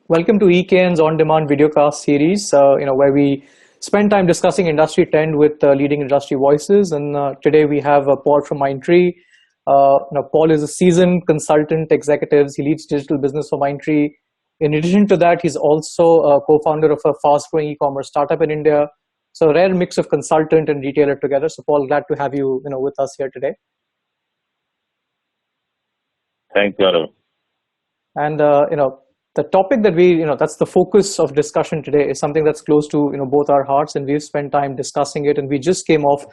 Welcome to EKN's on-demand videocast series, where we spend time discussing industry trend with leading industry voices. And today we have Paul from Mindtree. Paul is a seasoned consultant executive. He leads digital business for Mindtree. In addition to that, he's also a co-founder of a fast-growing e-commerce startup in India. So a rare mix of consultant and retailer together. So Paul, glad to have you, with us here today. Thanks, Gaurav. And the topic that that's the focus of discussion today is something that's close to both our hearts, and we've spent time discussing it. And we just came off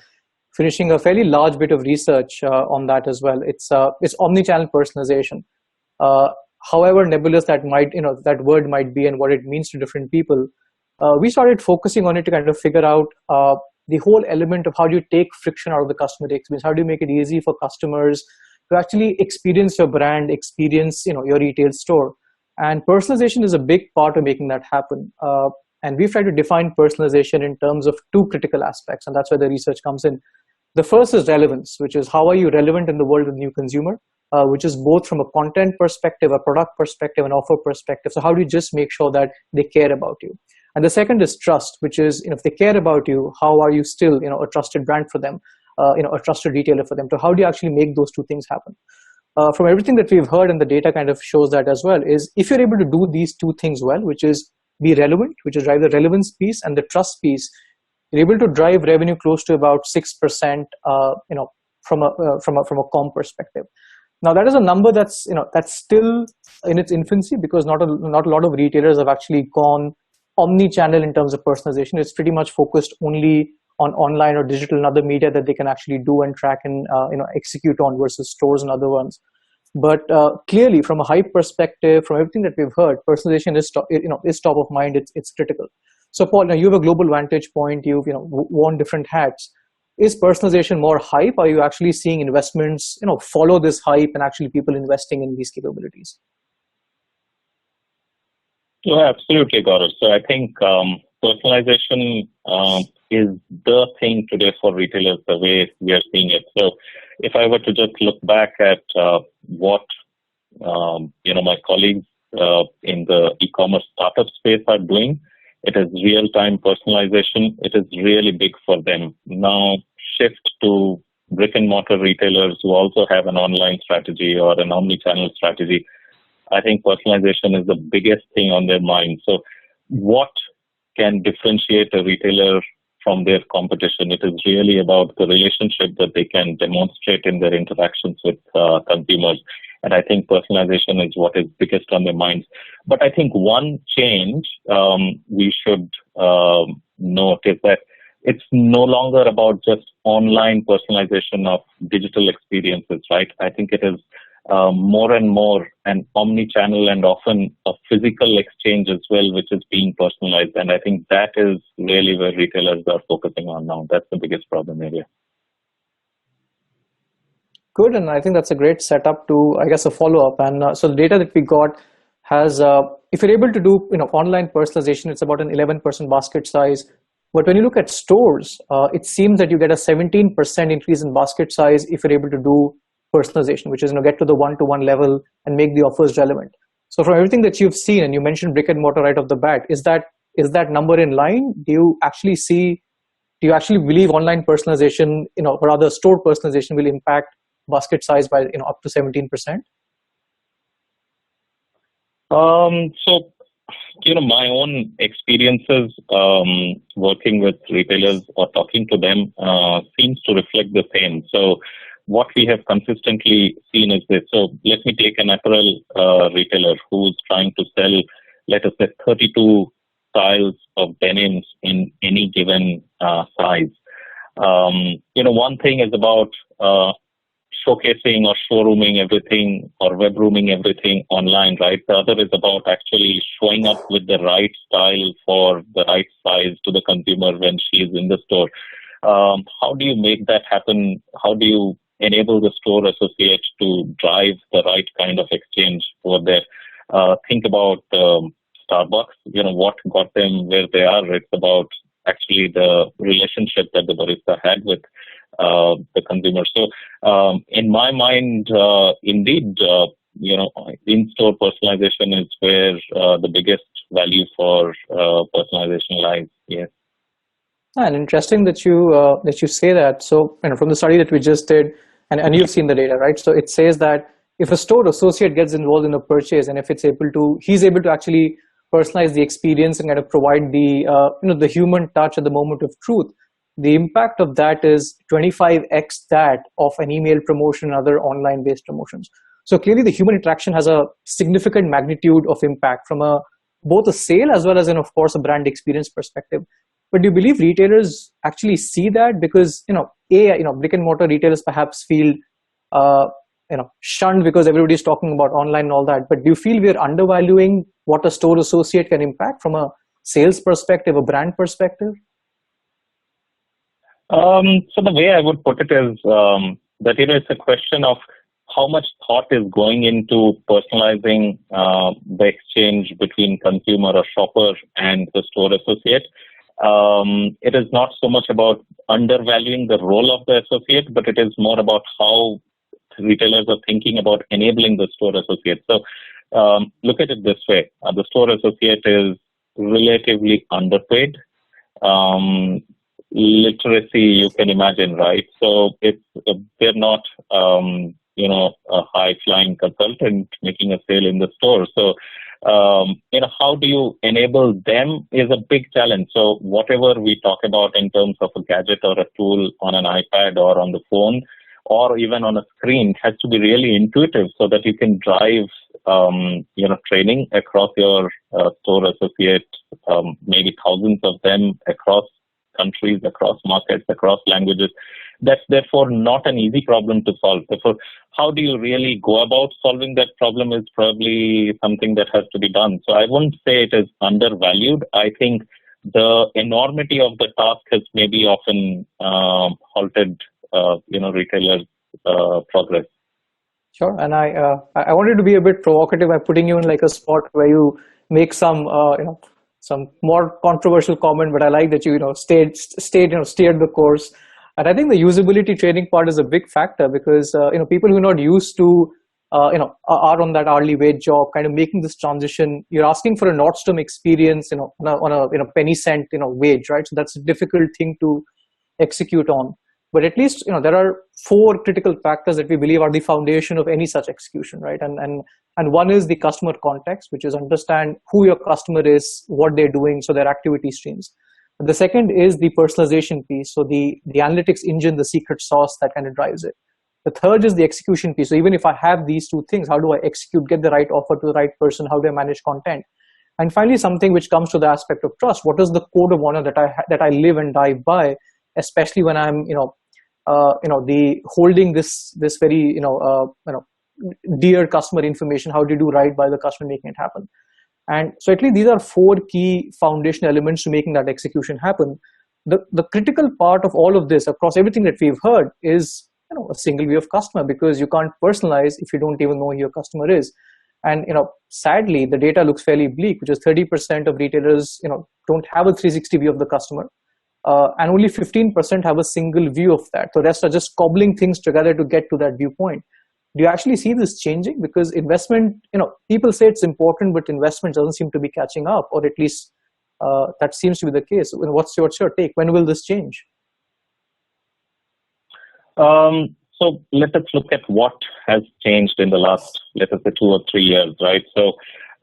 finishing a fairly large bit of research on that as well. It's omnichannel personalization. However nebulous that that word might be and what it means to different people, we started focusing on it to kind of figure out the whole element of how do you take friction out of the customer experience, how do you make it easy for customers to actually experience your brand, experience your retail store. And personalization is a big part of making that happen. And we've tried to define personalization in terms of two critical aspects, and that's where the research comes in. The first is relevance, which is how are you relevant in the world of the new consumer, which is both from a content perspective, a product perspective, an offer perspective. So how do you just make sure that they care about you? And the second is trust, which is if they care about you, how are you still a trusted brand for them? A trusted retailer for them. So how do you actually make those two things happen? From everything that we've heard, and the data kind of shows that as well, is if you're able to do these two things well, which is be relevant, which is drive the relevance piece, and the trust piece, you're able to drive revenue close to about 6%, from a comp perspective. Now that is a number that's still in its infancy, because not a lot of retailers have actually gone omni-channel in terms of personalization. It's pretty much focused only on online or digital and other media that they can actually do and track and execute on, versus stores and other ones. But clearly, from a hype perspective, from everything that we've heard, personalization is top of mind. It's critical. So Paul, now you have a global vantage point. You've worn different hats. Is personalization more hype? Or are you actually seeing investments follow this hype and actually people investing in these capabilities? Yeah, absolutely, Gaurav. So I think personalization is the thing today for retailers, the way we are seeing it. So if I were to just look back at what my colleagues in the e-commerce startup space are doing, it is real-time personalization. It is really big for them. Now shift to brick and mortar retailers who also have an online strategy or an omni-channel strategy. I think personalization is the biggest thing on their mind. So what can differentiate a retailer from their competition? It is really about the relationship that they can demonstrate in their interactions with consumers. And I think personalization is what is biggest on their minds. But I think one change we should note is that it's no longer about just online personalization of digital experiences, right? I think it is more and more an omni-channel and often a physical exchange as well, which is being personalized. And I think that is really where retailers are focusing on now. That's the biggest problem area. Good, and I think that's a great setup to, I guess, a follow-up. And so the data that we got has, if you're able to do online personalization, it's about an 11% basket size. But when you look at stores, it seems that you get a 17% increase in basket size if you're able to do personalization, which is get to the one-to-one level and make the offers relevant. So from everything that you've seen, and you mentioned brick and mortar right off the bat, is that number in line? Do you actually believe online personalization, or rather store personalization, will impact basket size by up to 17%? So my own experiences working with retailers or talking to them seems to reflect the same. So what we have consistently seen is this. So let me take an apparel retailer who's trying to sell, let us say, 32 styles of denims in any given size. One thing is about showcasing or showrooming everything or web rooming everything online, right? The other is about actually showing up with the right style for the right size to the consumer when she is in the store. How do you make that happen? How do you enable the store associates to drive the right kind of exchange over there? Think about Starbucks, what got them where they are. It's about actually the relationship that the barista had with the consumer. So in my mind, indeed, in-store personalization is where the biggest value for personalization lies. Yes. And interesting that you say that. So, from the study that we just did, and you've seen the data, right? So it says that if a store associate gets involved in a purchase, and if he's able to actually personalize the experience and kind of provide the human touch at the moment of truth, the impact of that is 25x that of an email promotion and other online based promotions. So clearly, the human interaction has a significant magnitude of impact from both a sale as well as, of course, a brand experience perspective. But do you believe retailers actually see that? Because brick and mortar retailers perhaps feel shunned because everybody's talking about online and all that. But do you feel we're undervaluing what a store associate can impact from a sales perspective, a brand perspective? So the way I would put it is that it's a question of how much thought is going into personalizing the exchange between consumer or shopper and the store associate. It is not so much about undervaluing the role of the associate, but it is more about how retailers are thinking about enabling the store associate. So look at it this way. The store associate is relatively underpaid. Literacy, you can imagine, right? So they're not, a high-flying consultant making a sale in the store. So, how do you enable them is a big challenge. So whatever we talk about in terms of a gadget or a tool on an iPad or on the phone or even on a screen has to be really intuitive so that you can drive, training across your store associate, maybe thousands of them across countries, across markets, across languages. That's therefore not an easy problem to solve. Therefore, how do you really go about solving that problem is probably something that has to be done. So I wouldn't say it is undervalued. I think the enormity of the task has maybe often halted, retailers' progress. Sure, and I wanted to be a bit provocative by putting you in like a spot where you make some some more controversial comment, but I like that you steered the course. And I think the usability training part is a big factor because people who are not used to are on that hourly wage job, kind of making this transition. You're asking for a Nordstrom experience, on a penny cent wage, right? So that's a difficult thing to execute on. But at least there are 4 critical factors that we believe are the foundation of any such execution, right? And one is the customer context, which is understand who your customer is, what they're doing, so their activity streams. The second is the personalization piece, so the analytics engine, the secret sauce that kind of drives it. The third is the execution piece. So even if I have these 2 things, how do I execute, get the right offer to the right person? How do I manage content? And finally, something which comes to the aspect of trust. What is the code of honor that I live and die by, especially when I'm the holding this very dear customer information? How do you do right by the customer, making it happen? And so at least these are 4 key foundation elements to making that execution happen. The critical part of all of this across everything that we've heard is a single view of customer, because you can't personalize if you don't even know who your customer is. And sadly, the data looks fairly bleak, which is 30% of retailers don't have a 360 view of the customer, and only 15% have a single view of that. So the rest are just cobbling things together to get to that viewpoint. Do you actually see this changing? Because investment, people say it's important, but investment doesn't seem to be catching up, or at least that seems to be the case. What's your take? When will this change? So let us look at what has changed in the last, let us say, 2 or 3 years, right? So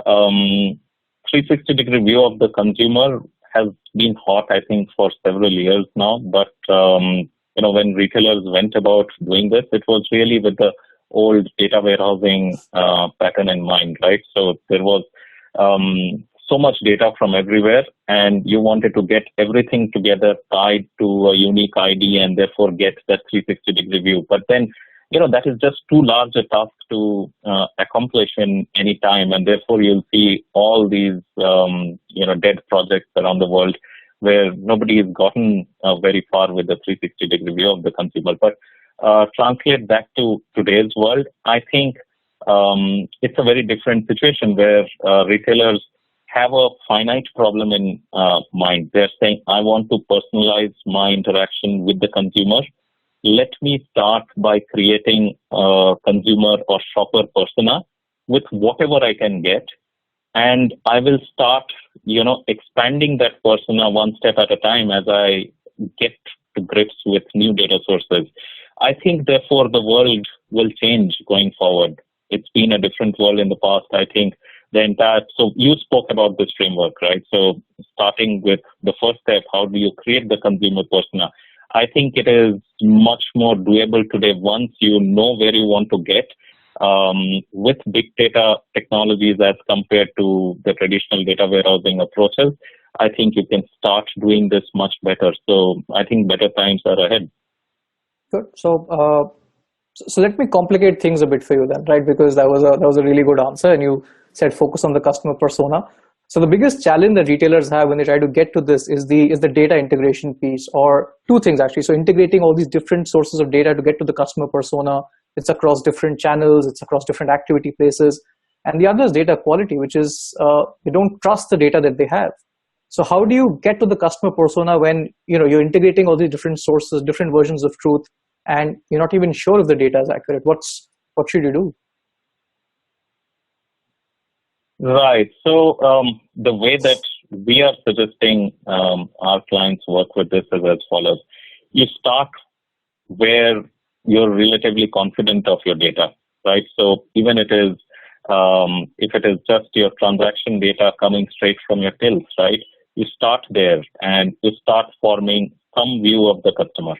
360-degree view of the consumer has been hot, I think, for several years now. But, when retailers went about doing this, it was really with the old data warehousing pattern in mind, right? So there was so much data from everywhere, and you wanted to get everything together tied to a unique ID and therefore get that 360-degree view. But then, that is just too large a task to accomplish in any time, and therefore you'll see all these, dead projects around the world where nobody has gotten very far with the 360-degree view of the consumer. But translate that to today's world, I think it's a very different situation where retailers have a finite problem in mind. They're saying, I want to personalize my interaction with the consumer. Let me start by creating a consumer or shopper persona with whatever I can get, and I will start, expanding that persona one step at a time as I get to grips with new data sources. I think, therefore, the world will change going forward. It's been a different world in the past. I think so you spoke about this framework, right? So starting with the first step, how do you create the consumer persona? I think it is much more doable today once you know where you want to get, with big data technologies as compared to the traditional data warehousing approaches. I think you can start doing this much better. So I think better times are ahead. Good. So let me complicate things a bit for you then, right? Because that was a really good answer, and you said focus on the customer persona. So the biggest challenge that retailers have when they try to get to this is the data integration piece, or two things actually. So integrating all these different sources of data to get to the customer persona. It's across different channels, it's across different activity places, and the other is data quality, which is they don't trust the data that they have. So how do you get to the customer persona when you're integrating all these different sources, different versions of truth, and you're not even sure if the data is accurate? What should you do? Right. So the way that we are suggesting our clients work with this is as follows. You start where you're relatively confident of your data, right? So even if it is just your transaction data coming straight from your tills, right? You start there and you start forming some view of the customer.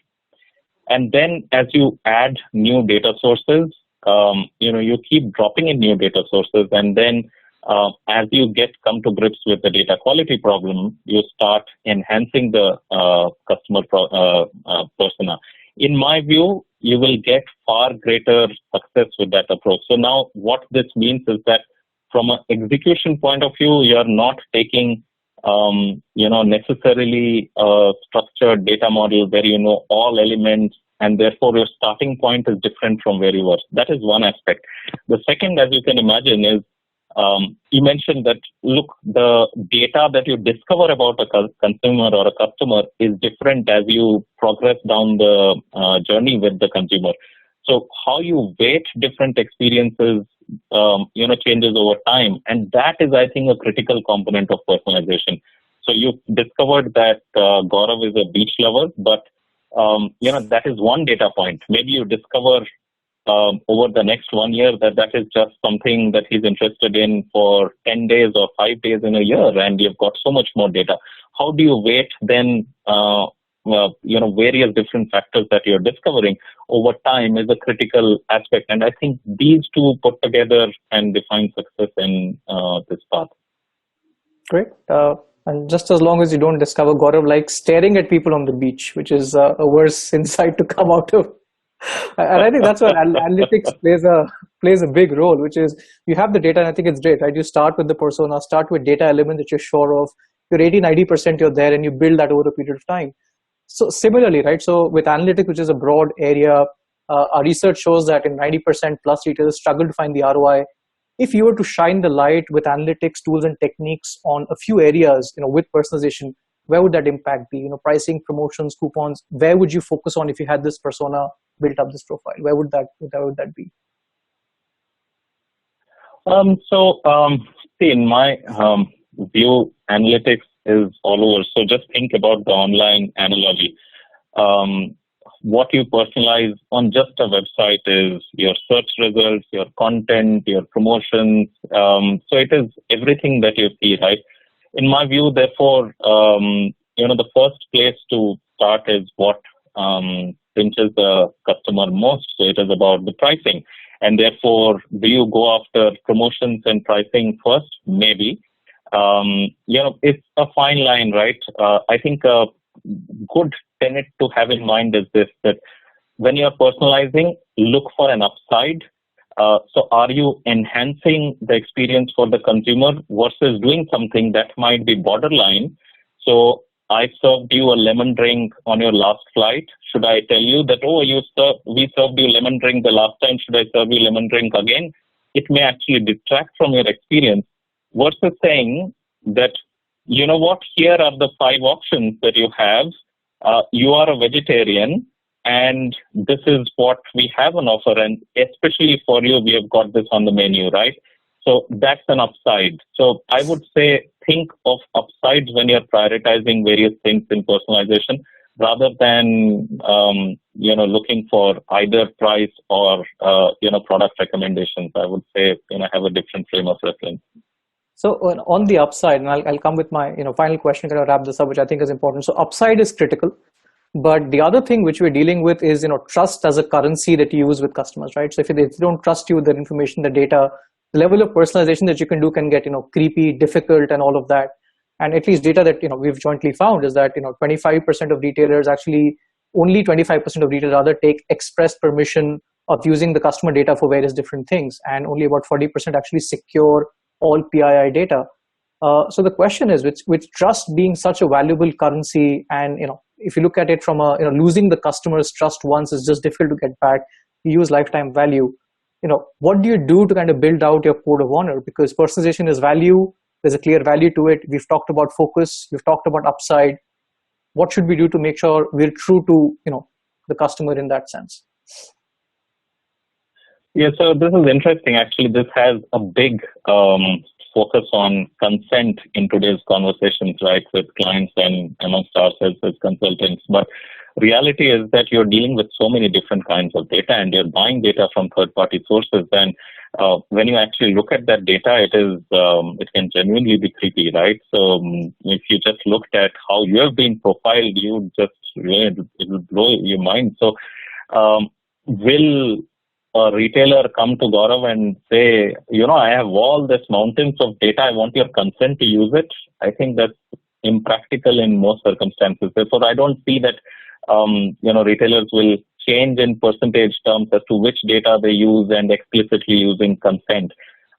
And then as you add new data sources, you keep dropping in new data sources, and then as you come to grips with the data quality problem, you start enhancing the customer persona. In my view, you will get far greater success with that approach. So now what this means is that from an execution point of view, you are not taking necessarily a structured data model where you know all elements, and therefore your starting point is different from where you were. That is one aspect. The second, as you can imagine, is you mentioned that, look, the data that you discover about a consumer or a customer is different as you progress down the journey with the consumer. So how you weight different experiences, changes over time. And that is, I think, a critical component of personalization. So you discovered that Gaurav is a beach lover, but, that is one data point. Maybe you discover over the next 1 year that is just something that he's interested in for 10 days or 5 days in a year, and you've got so much more data. How do you weight then, various different factors that you're discovering over time is a critical aspect. And I think these two put together and define success in this path. Great. And just as long as you don't discover Gaurav like staring at people on the beach, which is a worse insight to come out of. And I think that's where analytics plays a big role, which is you have the data, and I think it's great, right? You start with the persona, start with data element that you're sure of. You're 80-90% you're there, and you build that over a period of time. So similarly, right? So with analytics, which is a broad area, our research shows that in 90% plus retailers struggle to find the ROI. If you were to shine the light with analytics tools and techniques on a few areas, with personalization, where would that impact be? Pricing, promotions, coupons. Where would you focus on if you had this persona built up, this profile? Where would that be? See, in my view, analytics is all over. So just think about the online analogy. What you personalize on just a website is your search results, your content, your promotions. So it is everything that you see, right? In my view, therefore, the first place to start is what pinches the customer most. So it is about the pricing. And therefore, do you go after promotions and pricing first? Maybe. It's a fine line, right? I think a good tenet to have in mind is this, that when you're personalizing, look for an upside. So are you enhancing the experience for the consumer versus doing something that might be borderline? So I served you a lemon drink on your last flight. Should I tell you that, we served you lemon drink the last time, should I serve you lemon drink again? It may actually detract from your experience versus saying that, here are the 5 options that you have. You are a vegetarian, and this is what we have on offer. And especially for you, we have got this on the menu, right? So that's an upside. So I would say think of upsides when you're prioritizing various things in personalization rather than looking for either price or product recommendations. I would say have a different frame of reference. So on the upside, and I'll come with my final question, kind of wrap this up, which I think is important. So upside is critical, but the other thing which we're dealing with is trust as a currency that you use with customers, right? So if they don't trust you, the information, the data, the level of personalization that you can do can get creepy, difficult, and all of that. And at least data that we've jointly found is that 25% of retailers actually, only 25% of retailers rather take express permission of using the customer data for various different things, and only about 40% actually secure all PII data. So the question is, with trust being such a valuable currency, and if you look at it from losing the customer's trust once is just difficult to get back, you use lifetime value. What do you do to kind of build out your code of honor? Because personalization is value. There's a clear value to it. We've talked about focus. We've talked about upside. What should we do to make sure we're true to the customer in that sense? Yeah, so this is interesting. Actually, this has a big focus on consent in today's conversations, right, with clients and amongst ourselves as consultants. But reality is that you're dealing with so many different kinds of data, and you're buying data from third-party sources. And when you actually look at that data, it can genuinely be creepy, right? So if you just looked at how you have been profiled, it will blow your mind. So will a retailer come to Gaurav and say, I have all this mountains of data, I want your consent to use it? I think that's impractical in most circumstances. Therefore, I don't see that, retailers will change in percentage terms as to which data they use and explicitly using consent.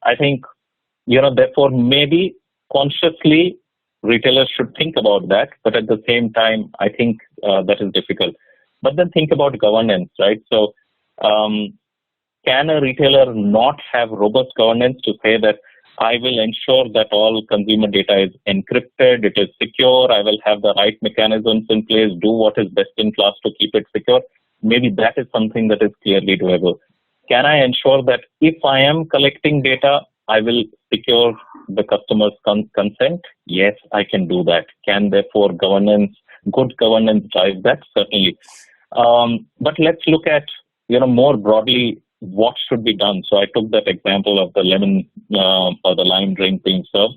I think, therefore, maybe consciously retailers should think about that, but at the same time, I think that is difficult. But then think about governance, right? So, can a retailer not have robust governance to say that I will ensure that all consumer data is encrypted, it is secure, I will have the right mechanisms in place, do what is best in class to keep it secure? Maybe that is something that is clearly doable. Can I ensure that if I am collecting data, I will secure the customer's consent? Yes, I can do that. Can therefore good governance drive that? Certainly. But let's look at more broadly what should be done. So I took that example of the lemon or the lime drink being served.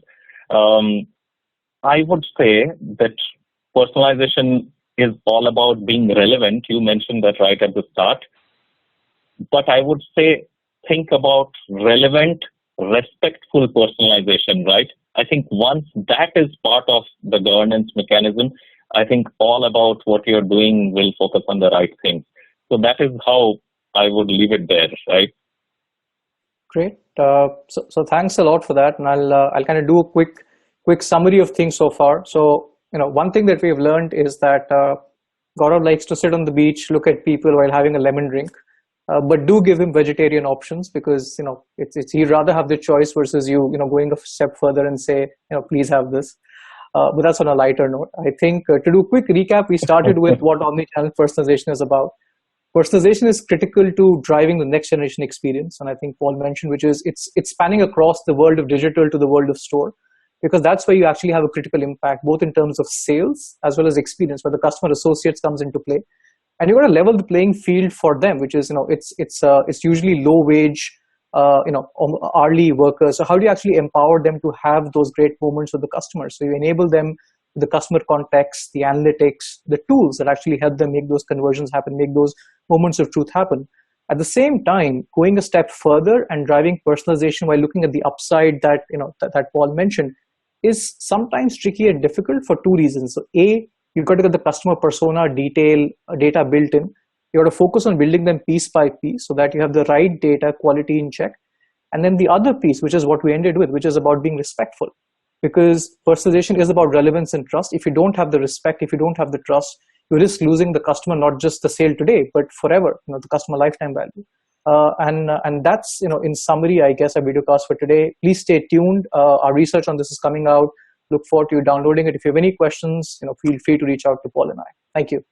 I would say that personalization is all about being relevant. You mentioned that right at the start. But I would say think about relevant, respectful personalization, right? I think once that is part of the governance mechanism, I think all about what you're doing will focus on the right things. So that is how I would leave it there, right? Great. So thanks a lot for that, and I'll kind of do a quick summary of things so far. So one thing that we've learned is that Gaurav likes to sit on the beach, look at people while having a lemon drink, but do give him vegetarian options, because he'd rather have the choice versus you going a step further and say please have this. But that's on a lighter note. I think to do a quick recap, we started with what omnichannel personalization is about. Personalization is critical to driving the next generation experience, and I think Paul mentioned, which is it's spanning across the world of digital to the world of store, because that's where you actually have a critical impact, both in terms of sales as well as experience, where the customer associates comes into play, and you got to level the playing field for them, which is it's usually low wage, hourly workers. So how do you actually empower them to have those great moments with the customer? So you enable them the customer context, the analytics, the tools that actually help them make those conversions happen, make those moments of truth happen. At the same time, going a step further and driving personalization while looking at the upside that that Paul mentioned is sometimes tricky and difficult for two reasons. So A, you've got to get the customer persona data built in. You got to focus on building them piece by piece so that you have the right data quality in check. And then the other piece, which is what we ended with, which is about being respectful. Because personalization is about relevance and trust. If you don't have the respect, if you don't have the trust, you risk losing the customer, not just the sale today, but forever, the customer lifetime value. And that's, in summary, I guess, our video cast for today. Please stay tuned. Our research on this is coming out. Look forward to you downloading it. If you have any questions, feel free to reach out to Paul and I. Thank you.